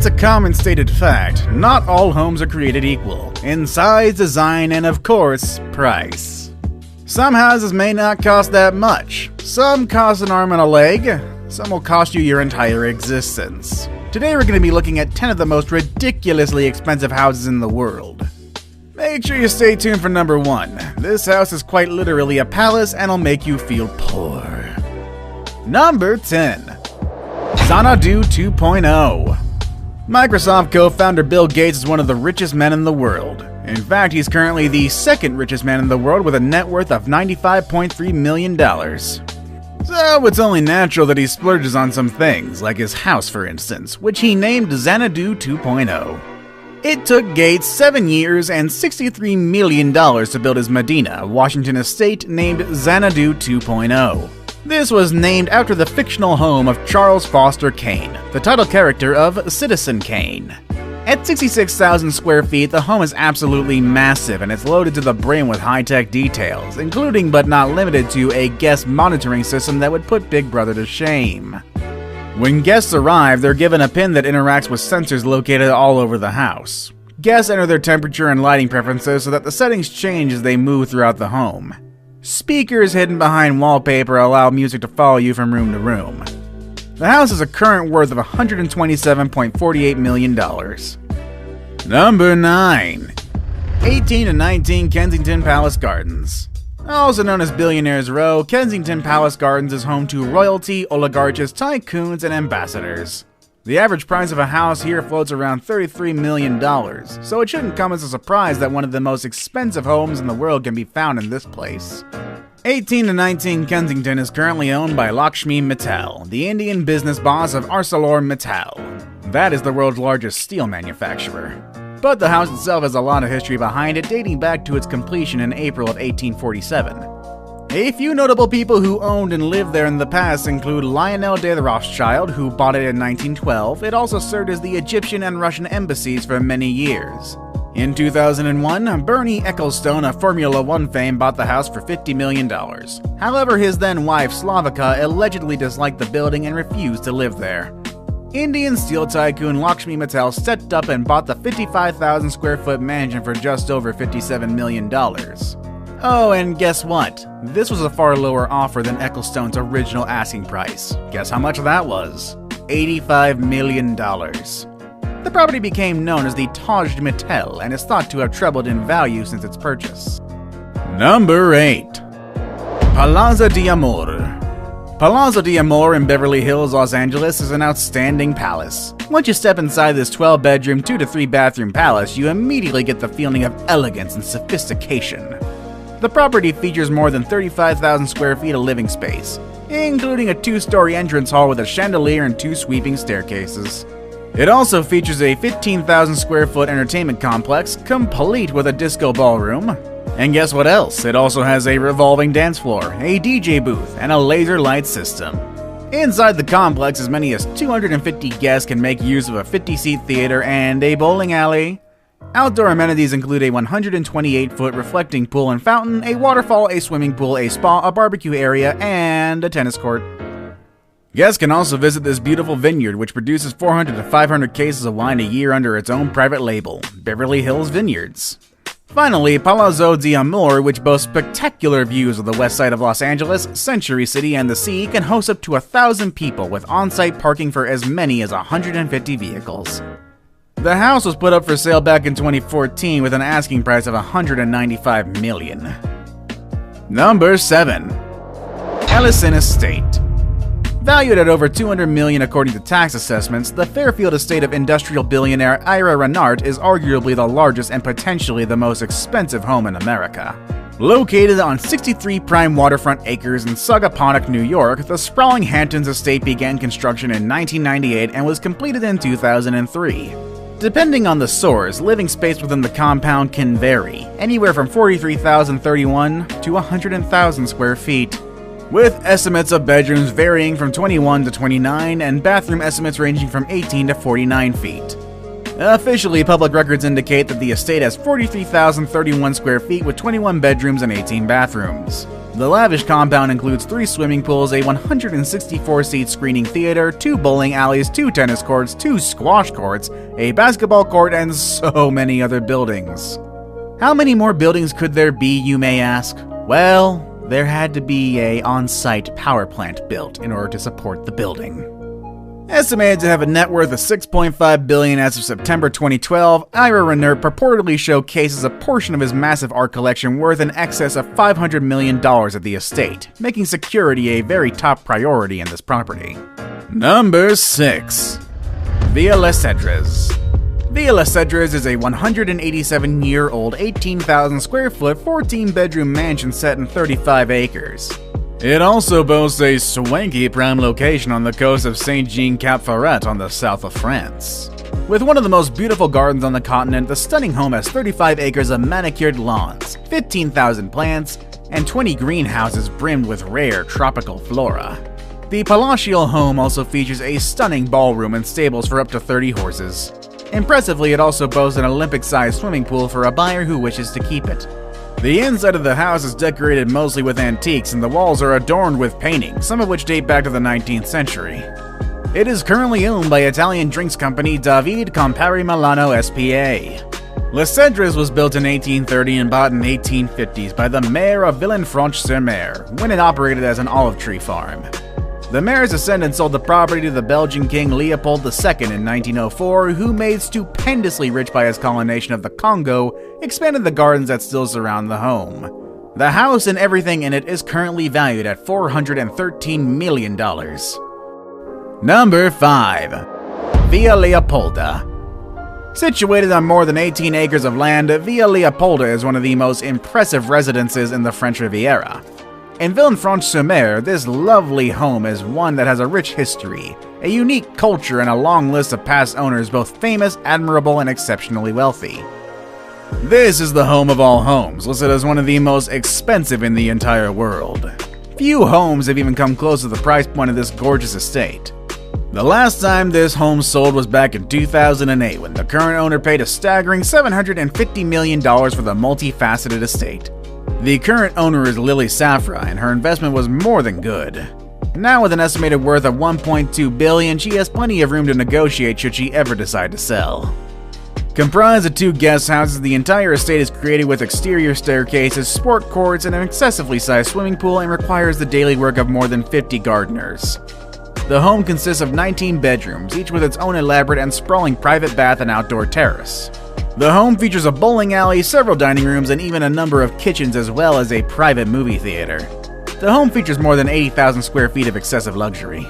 It's a common stated fact, not all homes are created equal, in size, design, and of course, price. Some houses may not cost that much, some cost an arm and a leg, some will cost you your entire existence. Today we're going to be looking at 10 of the most ridiculously expensive houses in the world. Make sure you stay tuned for number 1. This house is quite literally a palace and will make you feel poor. Number 10. Xanadu 2.0. Microsoft co-founder Bill Gates is one of the richest men in the world. In fact, he's currently the second richest man in the world with a net worth of $95.3 million. So it's only natural that he splurges on some things, like his house for instance, which he named Xanadu 2.0. It took Gates 7 years and $63 million to build his Medina, Washington estate named Xanadu 2.0. This was named after the fictional home of Charles Foster Kane, the title character of Citizen Kane. At 66,000 square feet, the home is absolutely massive and it's loaded to the brim with high-tech details, including but not limited to a guest monitoring system that would put Big Brother to shame. When guests arrive, they're given a pin that interacts with sensors located all over the house. Guests enter their temperature and lighting preferences so that the settings change as they move throughout the home. Speakers hidden behind wallpaper allow music to follow you from room to room. The house has a current worth of $127.48 million. Number 9. 18 to 19 Kensington Palace Gardens. Also known as Billionaires Row, Kensington Palace Gardens is home to royalty, oligarchs, tycoons, and ambassadors. The average price of a house here floats around $33 million, so it shouldn't come as a surprise that one of the most expensive homes in the world can be found in this place. 18 to 19 Kensington is currently owned by Lakshmi Mittal, the Indian business boss of ArcelorMittal. That is the world's largest steel manufacturer. But the house itself has a lot of history behind it, dating back to its completion in April of 1847. A few notable people who owned and lived there in the past include Lionel de Rothschild, who bought it in 1912. It also served as the Egyptian and Russian embassies for many years. In 2001, Bernie Ecclestone of Formula One fame bought the house for $50 million. However, his then wife Slavika allegedly disliked the building and refused to live there. Indian steel tycoon Lakshmi Mittal stepped up and bought the 55,000 square foot mansion for just over $57 million. Oh, and guess what? This was a far lower offer than Ecclestone's original asking price. Guess how much that was? $85 million. The property became known as the Taj Mahal and is thought to have trebled in value since its purchase. Number 8. Palazzo d'Amore. Palazzo d'Amore in Beverly Hills, Los Angeles is an outstanding palace. Once you step inside this 12-bedroom, 2 to 3 bathroom palace, you immediately get the feeling of elegance and sophistication. The property features more than 35,000 square feet of living space, including a 2-story entrance hall with a chandelier and 2 sweeping staircases. It also features a 15,000 square foot entertainment complex, complete with a disco ballroom. And guess what else? It also has a revolving dance floor, a DJ booth, and a laser light system. Inside the complex, as many as 250 guests can make use of a 50-seat theater and a bowling alley. Outdoor amenities include a 128-foot reflecting pool and fountain, a waterfall, a swimming pool, a spa, a barbecue area, and a tennis court. Guests can also visit this beautiful vineyard, which produces 400 to 500 cases of wine a year under its own private label, Beverly Hills Vineyards. Finally, Palazzo d'Amore, which boasts spectacular views of the west side of Los Angeles, Century City, and the sea, can host up to 1,000 people with on-site parking for as many as 150 vehicles. The house was put up for sale back in 2014 with an asking price of $195 million. Number 7. Ellison Estate. Valued at over $200 million according to tax assessments, the Fairfield estate of industrial billionaire Ira Renart is arguably the largest and potentially the most expensive home in America. Located on 63 prime waterfront acres in Sagaponack, New York, the sprawling Hamptons estate began construction in 1998 and was completed in 2003. Depending on the source, living space within the compound can vary, anywhere from 43,031 to 100,000 square feet, with estimates of bedrooms varying from 21 to 29 and bathroom estimates ranging from 18 to 49 feet. Officially, public records indicate that the estate has 43,031 square feet with 21 bedrooms and 18 bathrooms. The lavish compound includes 3 swimming pools, a 164-seat screening theater, 2 bowling alleys, 2 tennis courts, 2 squash courts, a basketball court, and so many other buildings. How many more buildings could there be, you may ask? Well, there had to be an on-site power plant built in order to support the building. Estimated to have a net worth of $6.5 billion as of September 2012, Ira Renert purportedly showcases a portion of his massive art collection worth in excess of $500 million at the estate, making security a very top priority in this property. Number 6. Villa Les Cedres. Villa Les Cedres is a 187-year-old, 18,000 square foot, 14-bedroom mansion set in 35 acres. It also boasts a swanky prime location on the coast of Saint-Jean-Cap-Ferrat on the south of France. With one of the most beautiful gardens on the continent, the stunning home has 35 acres of manicured lawns, 15,000 plants, and 20 greenhouses brimmed with rare tropical flora. The palatial home also features a stunning ballroom and stables for up to 30 horses. Impressively, it also boasts an Olympic-sized swimming pool for a buyer who wishes to keep it. The inside of the house is decorated mostly with antiques, and the walls are adorned with paintings, some of which date back to the 19th century. It is currently owned by Italian drinks company David Campari Milano S.p.A. Les Cedres was built in 1830 and bought in 1850s by the mayor of Villefranche-sur-Mer, when it operated as an olive tree farm. The mayor's descendants sold the property to the Belgian King Leopold II in 1904, who made stupendously rich by his colonization of the Congo, expanded the gardens that still surround the home. The house and everything in it is currently valued at $413 million. Number 5. Villa Leopolda. Situated on more than 18 acres of land, Villa Leopolda is one of the most impressive residences in the French Riviera. In Villefranche-sur-Mer, this lovely home is one that has a rich history, a unique culture, and a long list of past owners both famous, admirable, and exceptionally wealthy. This is the home of all homes, listed as one of the most expensive in the entire world. Few homes have even come close to the price point of this gorgeous estate. The last time this home sold was back in 2008, when the current owner paid a staggering $750 million for the multifaceted estate. The current owner is Lily Safra, and her investment was more than good. Now with an estimated worth of $1.2 billion, she has plenty of room to negotiate should she ever decide to sell. Comprised of 2 guest houses, the entire estate is created with exterior staircases, sport courts, and an excessively sized swimming pool, and requires the daily work of more than 50 gardeners. The home consists of 19 bedrooms, each with its own elaborate and sprawling private bath and outdoor terrace. The home features a bowling alley, several dining rooms, and even a number of kitchens, as well as a private movie theater. The home features more than 80,000 square feet of excessive luxury.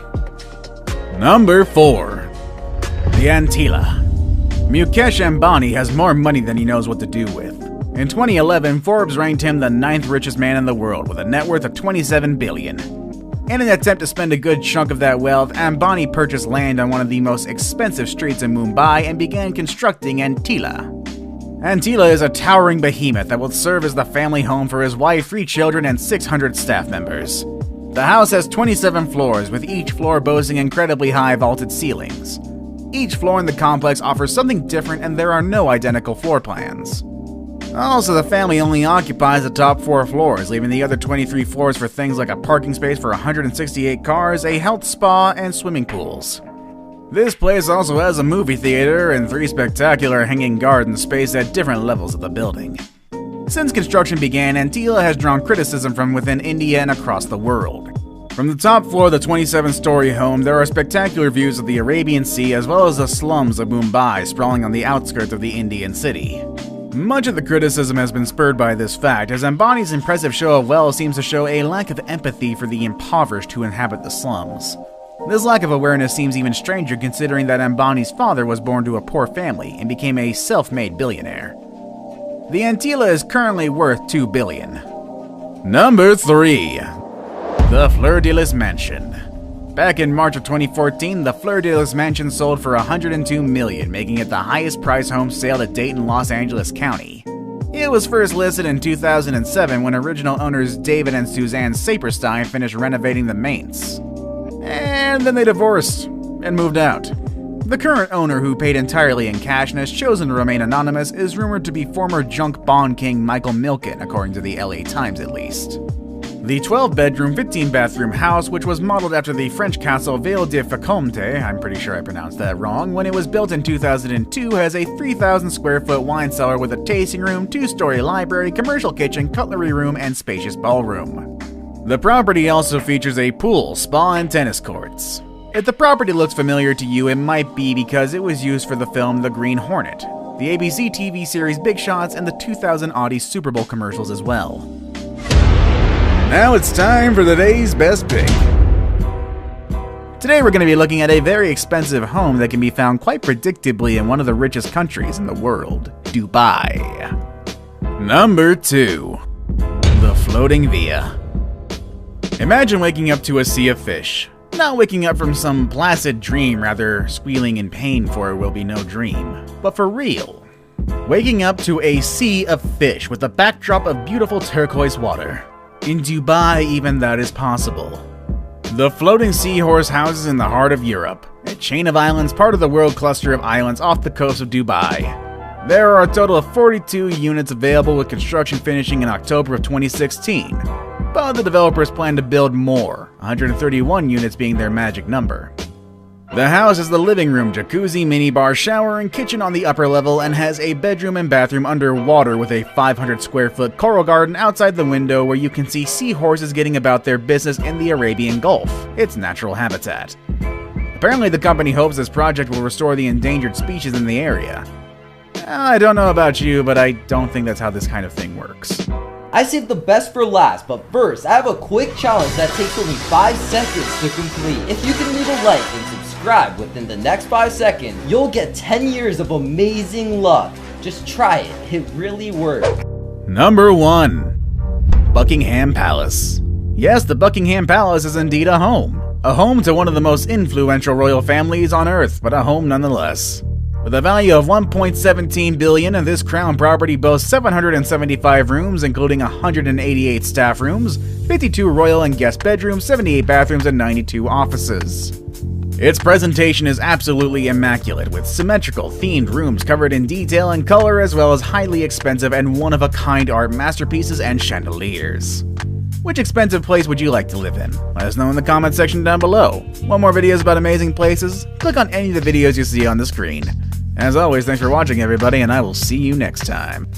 Number 4. The Antilla. Mukesh Ambani has more money than he knows what to do with. In 2011, Forbes ranked him the 9th richest man in the world with a net worth of $27 billion. In an attempt to spend a good chunk of that wealth, Ambani purchased land on one of the most expensive streets in Mumbai and began constructing Antilla. Antilla is a towering behemoth that will serve as the family home for his wife, 3 children, and 600 staff members. The house has 27 floors, with each floor boasting incredibly high vaulted ceilings. Each floor in the complex offers something different, and there are no identical floor plans. Also, the family only occupies the top 4 floors, leaving the other 23 floors for things like a parking space for 168 cars, a health spa, and swimming pools. This place also has a movie theater and 3 spectacular hanging gardens spaced at different levels of the building. Since construction began, Antilla has drawn criticism from within India and across the world. From the top floor of the 27-story home, there are spectacular views of the Arabian Sea as well as the slums of Mumbai sprawling on the outskirts of the Indian city. Much of the criticism has been spurred by this fact, as Ambani's impressive show of wealth seems to show a lack of empathy for the impoverished who inhabit the slums. This lack of awareness seems even stranger considering that Ambani's father was born to a poor family and became a self-made billionaire. The Antilla is currently worth $2 billion. Number 3. The Fleur de Lis Mansion. Back in March of 2014, the Fleur de Lis Mansion sold for $102 million, making it the highest price home sale to date in Los Angeles County. It was first listed in 2007 when original owners David and Suzanne Saperstein finished renovating the mains. And then they divorced and moved out. The current owner, who paid entirely in cash and has chosen to remain anonymous, is rumored to be former junk bond king Michael Milken, according to the LA Times at least. The 12-bedroom, 15-bathroom house, which was modeled after the French castle Vale de Facomte, I'm pretty sure I pronounced that wrong, when it was built in 2002, has a 3,000 square foot wine cellar with a tasting room, 2-story library, commercial kitchen, cutlery room, and spacious ballroom. The property also features a pool, spa, and tennis courts. If the property looks familiar to you, it might be because it was used for the film The Green Hornet, the ABC TV series Big Shots, and the 2000 Audi Super Bowl commercials as well. Now it's time for the day's best pick. Today we're going to be looking at a very expensive home that can be found quite predictably in one of the richest countries in the world, Dubai. Number 2. The Floating Villa. Imagine waking up to a sea of fish. Not waking up from some placid dream, rather squealing in pain, for it will be no dream, but for real. Waking up to a sea of fish with a backdrop of beautiful turquoise water. In Dubai, even that is possible. The Floating Seahorse houses in the heart of Europe, a chain of islands part of the world cluster of islands off the coast of Dubai. There are a total of 42 units available, with construction finishing in October of 2016, but the developers plan to build more, 131 units being their magic number. The house has the living room, jacuzzi, minibar, shower, and kitchen on the upper level, and has a bedroom and bathroom underwater with a 500 square foot coral garden outside the window where you can see seahorses getting about their business in the Arabian Gulf, its natural habitat. Apparently the company hopes this project will restore the endangered species in the area. I don't know about you, but I don't think that's how this kind of thing works. I saved the best for last, but first, I have a quick challenge that takes only 5 seconds to complete. If you can leave a like and subscribe within the next 5 seconds, you'll get 10 years of amazing luck. Just try it, it really works. Number 1. Buckingham Palace. Yes, the Buckingham Palace is indeed a home. A home to one of the most influential royal families on Earth, but a home nonetheless. With a value of $1.17 billion, this crown property boasts 775 rooms, including 188 staff rooms, 52 royal and guest bedrooms, 78 bathrooms, and 92 offices. Its presentation is absolutely immaculate, with symmetrical, themed rooms covered in detail and color, as well as highly expensive and one-of-a-kind art masterpieces and chandeliers. Which expensive place would you like to live in? Let us know in the comment section down below. Want more videos about amazing places? Click on any of the videos you see on the screen. As always, thanks for watching everybody, and I will see you next time.